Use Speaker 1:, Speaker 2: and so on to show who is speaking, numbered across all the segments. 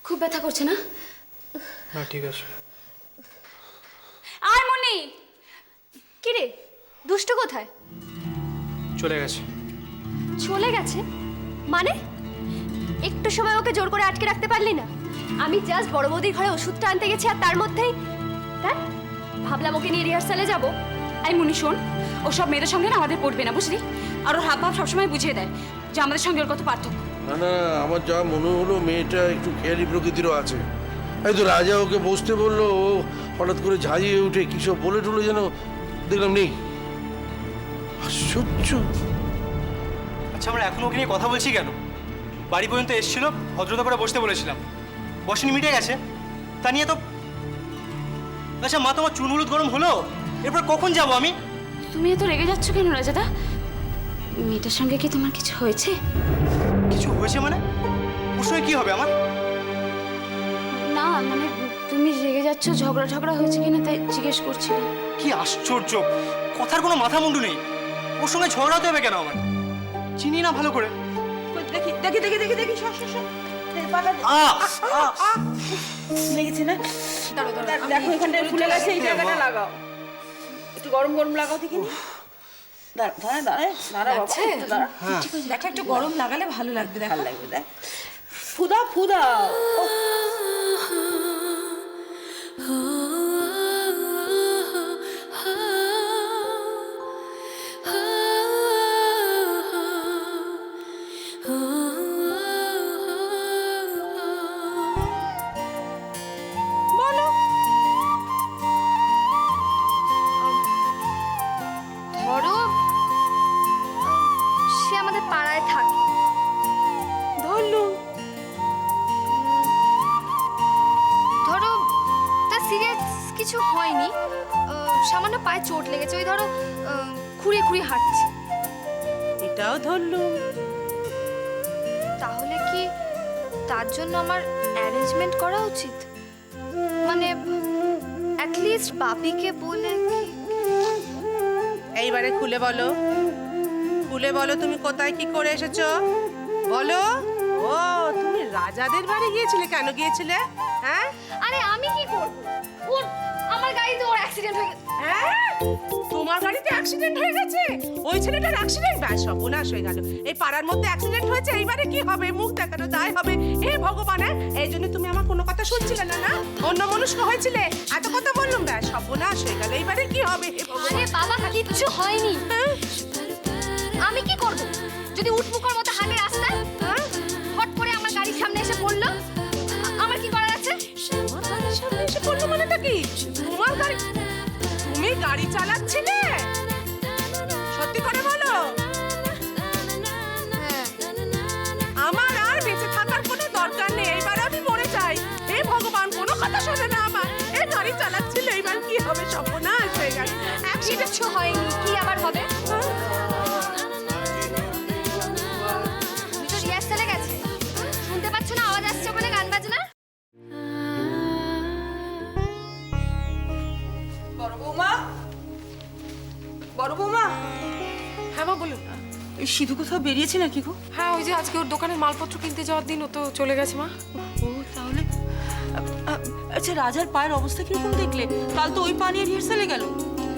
Speaker 1: খুব ব্যথা করছে না?
Speaker 2: না ঠিক আছে।
Speaker 1: আর মনি, কি রে দুষ্টু কোথায়?
Speaker 2: চলে গেছে।
Speaker 1: চলে গেছে মানে? একটু সময় ওকে জোর করে আটকে রাখতে পারলি না? আমি জাস্ট বড় বৌদির ঘরে ওষুধটা আনতে গেছি আর তার মধ্যেই দেখ, ভাবলাম ওকে নিয়ে রিহার্সালে যাবো।
Speaker 3: এই মুনি শোন, ওসব মেয়েদের সঙ্গে না আমাদের পড়বে না, বুঝলি? আর ওর হাবভাব সবসময় বুঝিয়ে দেয় যে আমাদের সঙ্গে ওর কত পার্থক্য।
Speaker 4: না না, আমার যা মনে হলো মেয়েটা একটু খেয়ালি প্রকৃতিরও আছে। এই তো রাজা ওকে বসতে বললো, ও হঠাৎ করে ঝাঁঝিয়ে উঠে কী সব বলে টলে যেন দেখলাম নেই। আশ্চর্য।
Speaker 2: আচ্ছা আমরা এখন ওকে নিয়ে কথা বলছি কেন? বাড়ি পর্যন্ত এসেছিল, ভদ্রতা করে বসতে বলেছিলাম, বসেনি, মিটে গেছে। তা নিয়ে তো আচ্ছা মা, তোমার চুন হলুদ গরম হলো, এরপর কখন যাবো আমি?
Speaker 3: তুমি এত রেগে যাচ্ছ কেন রাজাদা? মেয়েটার সঙ্গে কি তোমার কিছু হয়েছে?
Speaker 2: কিছু হয়েছে মানে? ওর সঙ্গে কি হবে আমার?
Speaker 3: না মানে তুমি রেগে যাচ্ছ, ঝগড়া ঝগড়া হয়েছে কিনা তাই জিজ্ঞেস করছিলাম।
Speaker 2: কি আশ্চর্য, কথার কোনো মাথা মুন্ডু নেই। ওর সঙ্গে ঝগড়া হতে হবে কেন আমার? চিনি না ভালো করে।
Speaker 5: দেখি দেখি দেখি দেখি দেখি সর সর সর লেগেছে না? দেখো এখানটায় ফুলে গেছে, এই জায়গাটা লাগাও, একটু গরম গরম লাগাও দেখিনি। দাঁড়া দাঁড়া দাঁড়া দাঁড়া বাবা, একটু দাঁড়া। দেখো একটু গরম লাগালে ভালো লাগবে, ভালো লাগবে। দেখ ফুদা ফুদা।
Speaker 1: ধরো সে আমাদের পাড়ায় থাকে,
Speaker 5: ধরলুম।
Speaker 1: ধরো তার সিরিয়াস কিছু হয়নি, সামান্য পায়ে চোট লেগেছে, ওই ধরো খুঁড়িয়ে খুঁড়িয়ে হাঁটছে।
Speaker 5: এটাও ধরলুম।
Speaker 1: তাহলে কি তার জন্য আমার অ্যারেঞ্জমেন্ট করা উচিত? মানে অ্যাটলিস্ট বাপিকে বলে কি?
Speaker 5: এইবারে খুলে বলো, খুলে বলো তুমি কোথায় কি করে এসেছো, বলো। ও তুমি রাজাদের বাড়ি গিয়েছিলে, কেন গিয়েছিলে? হ্যাঁ
Speaker 1: আরে আমি কি করব? ওর আমার গাড়িতে ওর অ্যাক্সিডেন্ট হয়ে গেছে।
Speaker 5: হ্যাঁ তোমার গাড়িতে অ্যাক্সিডেন্ট হয়ে গেছে? ওই ছেলেটার অ্যাক্সিডেন্ট? ব্যাস সর্বনাশ হয়ে গেল। এই পাড়ার মধ্যে অ্যাক্সিডেন্ট হয়েছে, এইবারে কি হবে? মুখ দেখানো দায় হবে। হে ভগবান, এই জন্য তুমি আমার কোনো কথা শুনছিলে না? না অন্য মনস্ক হয়েছিলে, এত কথা বললাম, ব্যাস সর্বনাশ হয়ে গেল। এইবারে কি হবে? হে ভগবান।
Speaker 1: আরে বাবা কিচ্ছু হয়নি। আমি কি করব? যদি উঠমুখর মতো হাঁটে রাস্তায়, হট করে আমার গাড়ির সামনে এসে পড়লো, আমার কি করার আছে?
Speaker 5: তোমার গাড়ির সামনে এসে পড়লো মানেটা কি? তোমার গাড়ি? তুমি গাড়ি চালাচ্ছিলে? সত্যি করে বলো।
Speaker 1: হ্যাঁ।
Speaker 5: আমার আর বেঁচে থাকার কোনো দরকার নেই, এইবার আমি মরে যাই। হে ভগবান, কোনো কথা শোনে না আমার। এই গাড়ি চালাচ্ছিল, এইবার কি হবে? সর্বনাশ হয়ে গেল।
Speaker 1: কিচ্ছু হয়নি, কি আবার হবে? তুমি তো রিহার্সালে গেছে, শুনতে পাচ্ছ না আওয়াজ আসছে ওখানে গান বাজনা?
Speaker 5: বড় বৌমা, বড় বৌমা।
Speaker 6: হ্যাঁ মা বলুন।
Speaker 5: এই সিধু কোথাও বেরিয়েছে নাকি গো?
Speaker 6: হ্যাঁ ওই যে আজকে ওর দোকানের মালপত্র কিনতে যাওয়ার দিন, ও তো চলে গেছে মা।
Speaker 5: ও তাহলে আচ্ছা রাজার পায়ের অবস্থা কিরকম দেখলে? কাল তো ওই পা নিয়ে রিহার্সালে গেল।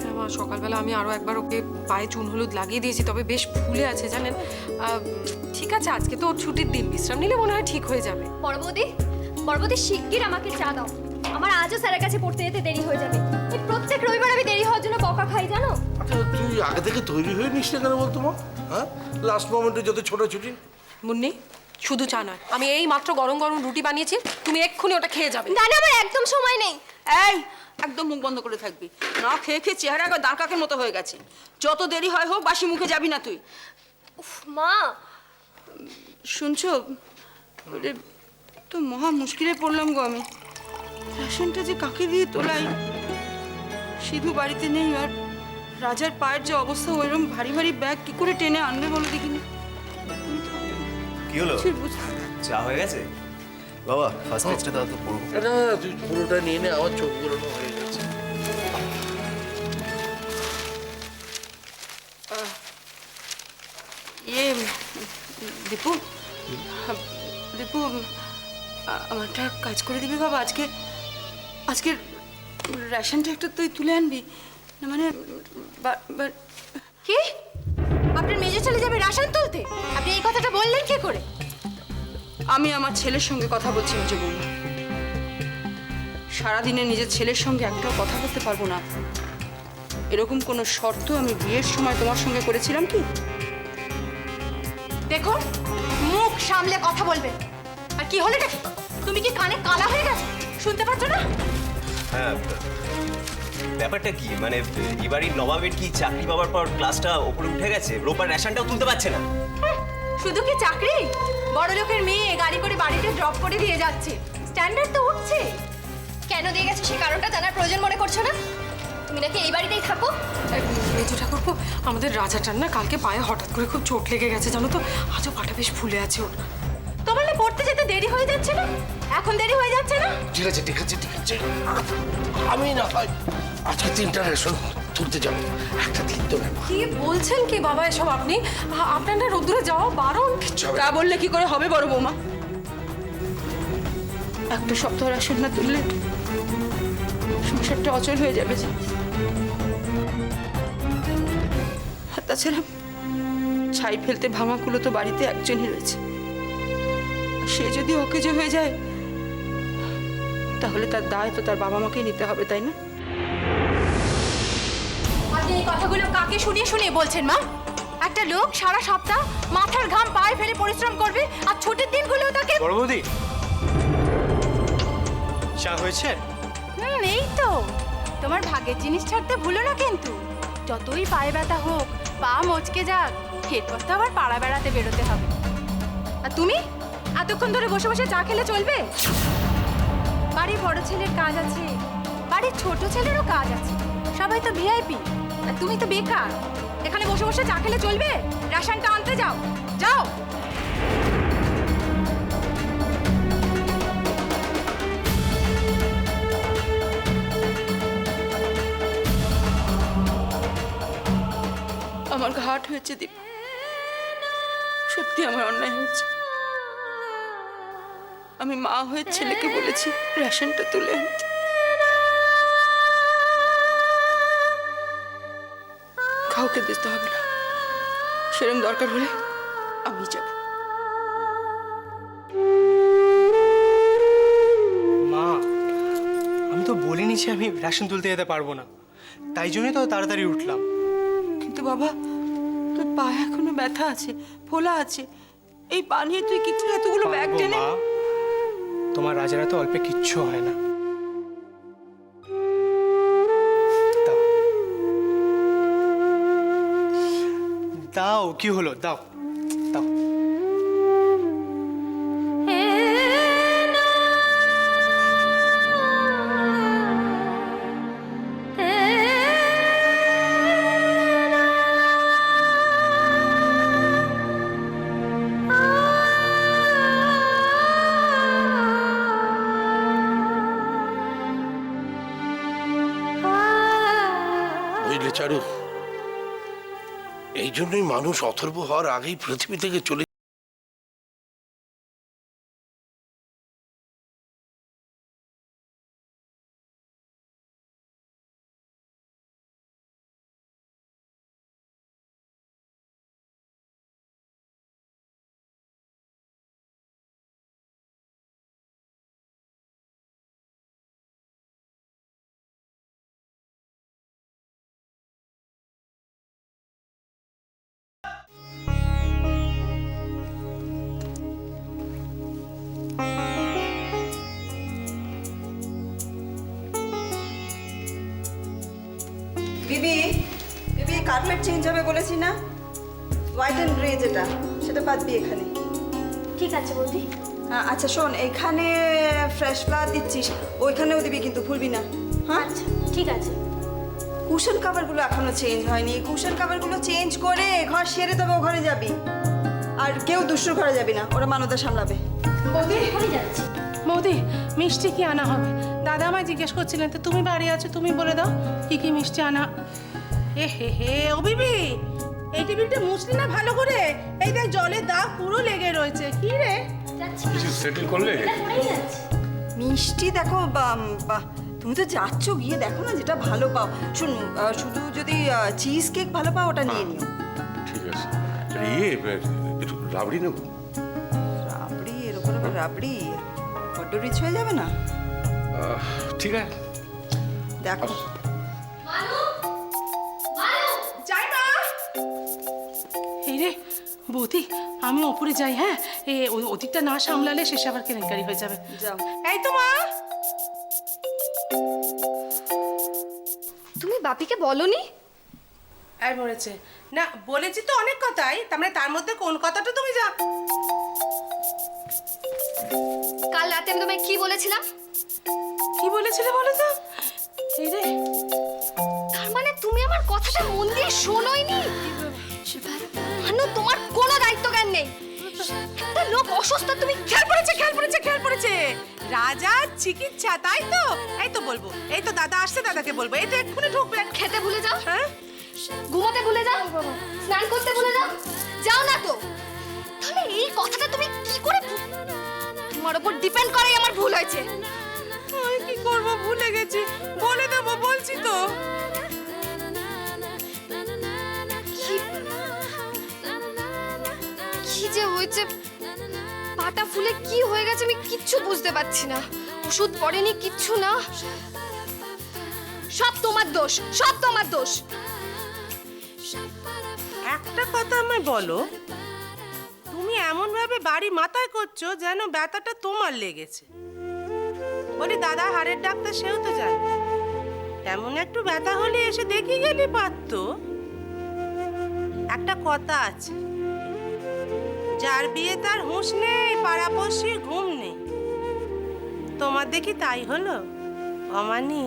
Speaker 6: হ্যাঁ মা, সকালবেলা আমি আরো একবার ওকে পায়ে চুন হলুদ লাগিয়ে দিয়েছি, তবে বেশ ফুলে আছে জানেন। ঠিক আছে, আজকে তো ওর ছুটির দিন, বিশ্রাম নিলে মনে হয় ঠিক হয়ে যাবে।
Speaker 1: বড় বৌদি শিগগির আমাকে চা দাও, আমার আজও স্যারের কাছে পড়তে যেতে দেরি হয়ে যাবে। এই প্রত্যেক রবিবার আমি দেরি হওয়ার জন্য বকা খাই জানো?
Speaker 4: আচ্ছা তুই আগে থেকে তৈরি হয়ে নিস না কেন বলতো মা? হ্যাঁ, লাস্ট মোমেন্টে যত ছোটাছুটি।
Speaker 6: মুন্নি শুধু চা নয়, আমি এই মাত্র গরম গরম রুটি বানিয়েছি, তুমি এক্ষুনি ওটা খেয়ে যাবে।
Speaker 1: না না, আমার একদম সময় নেই।
Speaker 5: এই একদম মুখ বন্ধ করে থাকবি, না খেয়ে খেয়ে চেহারা একবার দাঁড় কাকের মতো হয়ে গেছে। যত দেরি হয় হোক, বাসি মুখে যাবি না তুই।
Speaker 1: উফ মা,
Speaker 5: শুনছো? ওরে তো মহা মুশকিলে পড়লাম গো আমি। রেশনটা যে কাকে দিয়ে তোলাই, সিধু বাড়িতে নেই, আর রাজার পায়ের যে অবস্থা, ওইরকম ভারী ভারী ব্যাগ কি করে টেনে আনবে বলো দেখিনি।
Speaker 7: কি হলো?
Speaker 5: ঠিক বুঝতে
Speaker 7: চা হয়ে গেছে বাবা? ফার্স্ট পেজটা দাও তো পড়বো।
Speaker 4: না না, তুই পুরোটা নিয়ে নে, আমার চোখ গুলোনো হয়ে গেছে।
Speaker 5: ইয়ে দীপু, দীপু
Speaker 3: আমার একটা কাজ করে দিবি বাবা, আজকে রেশনটা একটু তুই তুলে আনবি না, মানে
Speaker 1: কি আপনার মেজে চলে যাবে রাশন তুলতে? আপনি এই কথাটা বললেন কি করে?
Speaker 3: আমি আমার ছেলের সঙ্গে কথা বলছি মেজো বৌমা। সারাদিনে নিজের ছেলের সঙ্গে একটাও কথা বলতে পারবো না, এরকম কোনো শর্ত আমি বিয়ের সময় তোমার সঙ্গে করেছিলাম কি?
Speaker 1: দেখুন, মুখ সামলে কথা বলবেন। আর কি হলো নাকি? তুমি কি কানে কালা হয়ে গেছো? শুনতে পাচ্ছ না?
Speaker 7: হ্যাঁ, ব্যাপারটা কি মানে এবারই নবাবের কি চাকরি পাওয়ার পর ক্লাসটা ওপরে উঠে গেছে, রোববার রেশনটাও তুলতে পারছে না।
Speaker 1: শুধু কি চাকরি? বড় লোকের মেয়ে গাড়ি করে বাড়িতে ড্রপ করে দিয়ে যাচ্ছে, স্ট্যান্ডার্ড তো উঠছে। কেন দিয়ে গেছে সে কারণটা জানার প্রয়োজন মনে করছো না? তুমি নাকি এই বাড়িতেই থাকো?
Speaker 6: মেজো ঠাকুরপো, আমাদের রাজাটার না কালকে পায়ে হঠাৎ করে খুব চোট লেগে গেছে জানো তো, আজও পাটা বেশ ফুলে আছে ওর।
Speaker 1: তোমার না পড়তে যেতে দেরি হয়ে যাচ্ছে না? এখন দেরি হয়ে যাচ্ছে না?
Speaker 4: ঠিক আছে ঠিক আছে ঠিক আছে, আমি না হয় আজকে 3টা রেশন তুলতে যাবো, একটা দিন তো ব্যাপার।
Speaker 6: কি বলছেন কি বাবা এসব আপনি? আপনার না রোদ্দুরে যাওয়া বারণ।
Speaker 4: কিচ্ছু হবে
Speaker 3: তা
Speaker 4: না।
Speaker 3: বললে কি করে হবে বড় বৌমা? একটা সপ্তাহ রেশন না তুললে সংসারটা অচল হয়ে যাবে যে। আর তাছাড়া ছাই ফেলতে ভাঙা কুলো তো বাড়িতে একজনই রয়েছে, আর সে যদি অকেজো হয়ে যায় তাহলে তার দায় তো তার বাবা মাকেই নিতে হবে, তাই না?
Speaker 1: আপনি এই কথাগুলো কাকে শুনিয়ে শুনিয়ে বলছেন মা? একটা লোক সারা সপ্তাহ মাথার ঘাম পায়ে ফেলে পরিশ্রম করবে, আর ছুটির দিনগুলো তাকে
Speaker 2: বড় বৌদি, চা হয়েছে?
Speaker 1: এই তো। তোমার ভাগের জিনিস ছাড়তে ভুলো না কিন্তু। যতই পায়ে ব্যথা হোক, পা মচকে যাক, এরপর তো আবার পাড়া বেড়াতে বেরোতে হবে। আর তুমি এতক্ষণ ধরে বসে বসে চা খেলে চলবে? বাড়ির বড় ছেলের কাজ আছে, বাড়ির ছোট ছেলেরও কাজ আছে, সবাই তো ভিআইপি, আর তুমি তো বেকার। এখানে বসে বসে চা খেলে চলবে? রেশনটা আনতে যাও, যাও।
Speaker 3: আমার ঘাট হয়েছে দীপ, সত্যি আমার অন্যায় হয়েছে। আমি মা হয়ে ছেলেকে বলেছি রেশনটা তুলে আনতে। কাউকে দিতে হবে না, সেরকম দরকার হলে আমি যাব।
Speaker 2: মা, আমি তো বলিনি যে আমি রেশন তুলতে যেতে পারবো না, তাই জন্যই তো তাড়াতাড়ি উঠলাম।
Speaker 3: কিন্তু বাবা, তোর পায়ে এখনো ব্যথা আছে, ফোলা আছে, এই পা নিয়ে তুই কি করে এতগুলো ব্যাগ
Speaker 2: পারবো
Speaker 3: টেনে?
Speaker 2: মা, তোমার রাজারা তো অল্পে কিচ্ছু হয় না। দাও দাও, কি হলো, দাও দাও।
Speaker 4: বুঝলে চারু, এই জন্যই মানুষ অথর্ব হওয়ার আগেই পৃথিবী থেকে চলে
Speaker 8: বিবি বিবি কার্পেট চেঞ্জ হবে বলেছি না, হোয়াইট অ্যান্ড গ্রে যেটা, সেটা পাতবি এখানে।
Speaker 1: ঠিক আছে বৌদি।
Speaker 8: আচ্ছা শোন, এখানে ফ্রেশ ফ্লাওয়ার দিচ্ছিস, ওইখানেও দিবি কিন্তু ভুলবি না। হ্যাঁ
Speaker 1: আচ্ছা ঠিক আছে।
Speaker 8: কুশন কাভারগুলো এখনো চেঞ্জ হয়নি, কুশন কাভারগুলো চেঞ্জ করে ঘর সেরে তবে ও ঘরে যাবি। আর কেউ দুষ্টুর ঘরে যাবি না, ওরা মানবতা সামলাবে।
Speaker 5: বৌদি
Speaker 1: এখনই যাচ্ছি।
Speaker 5: বৌদি, মিষ্টি কি আনা হবে? দাদা আমায় জিজ্ঞেস করছিলেন, তো তুমি বাড়ি আছো, তুমি বলে দাও কি কি মিষ্টি আনা। এ হে হে, ও বিবি, এই টেবিলটা মুছলি না ভালো করে? এই দেখ জলের দাগ পুরো লেগে রয়েছে। কি রে?
Speaker 9: কিছু সেটেল করলে?
Speaker 8: মিষ্টি দেখো তুমি তো যাচ্ছ, গিয়ে দেখো না যেটা ভালো পাও। শুধু যদি চিজ কেক ভালো পাও ওটা নিয়ে নিও।
Speaker 9: ঠিক আছে। একটু রাবড়ি নেবো?
Speaker 8: রাবড়ি, এর উপর আবার রাবড়ি বড্ড রিচ হয়ে যাবে না?
Speaker 9: ঠিক আছে।
Speaker 8: দেখো
Speaker 5: যাই মা। এই রে বৌদি, আমি ওপরে যাই, হ্যাঁ? ওদিকটা না সামলালে শেষে আবার কেলেঙ্কারি হয়ে যাবে।
Speaker 8: যাও।
Speaker 5: এই তো মা।
Speaker 1: তুমি বাপিকে বলনি?
Speaker 5: আর মরেছে না, বলেছি তো অনেক কথাই, তার মধ্যে কোন কথাটা তুমি যা।
Speaker 1: কাল রাতে আমি তোমায় কি বলেছিলাম?
Speaker 5: কি বলেছিলে বলো তো? এই রে,
Speaker 1: তার মানে তুমি আমার কথাটা মন দিয়ে শোনোইনি? মানু, তোমার কোনো দায়িত্ব জ্ঞান নেই। একটা লোক অসুস্থ, তুমি
Speaker 5: খেয়াল পড়েছে। রাজার চিকিৎসা, তাই তো? এই তো বলবো, এই তো দাদা আসছে, দাদাকে বলবো। এই তো এক্ষুনি ঢুকবে।
Speaker 1: খেতে ভুলে যাও,
Speaker 5: হ্যাঁ?
Speaker 1: ঘুমোতে ভুলে যাও, স্নান করতে ভুলে যাও। যাও না তো। তাহলে এই কথাটা তুমি কি করে তোমার উপর ডিপেন্ড করে আমার ভুল হয়েছে।
Speaker 5: আমি কি করবো, ভুলে গেছি। বলে দেবো, বলছি তো।
Speaker 1: কি যে হয়েছে, পাটা ফুলে কি হয়ে গেছে আমি কিচ্ছু বুঝতে পারছি না। ওষুধ পড়েনি, কিচ্ছু না। সব তোমার দোষ, সব তোমার দোষ।
Speaker 5: একটা কথা আমায় বলো, তুমি এমন ভাবে বাড়ি মাথায় করছো যেন ব্যথাটা তোমার লেগেছে। বলি দাদা হাড়ের ডাক্তার, সেও তো জানে। তেমন একটু ব্যথা হলে এসে দেখে গেলে পারতো। একটা কথা আছে, যার বিয়ে তার হুঁশ নেই, পাড়াপড়শির ঘুম নেই। তোমার দেখি তাই হলো অমানি।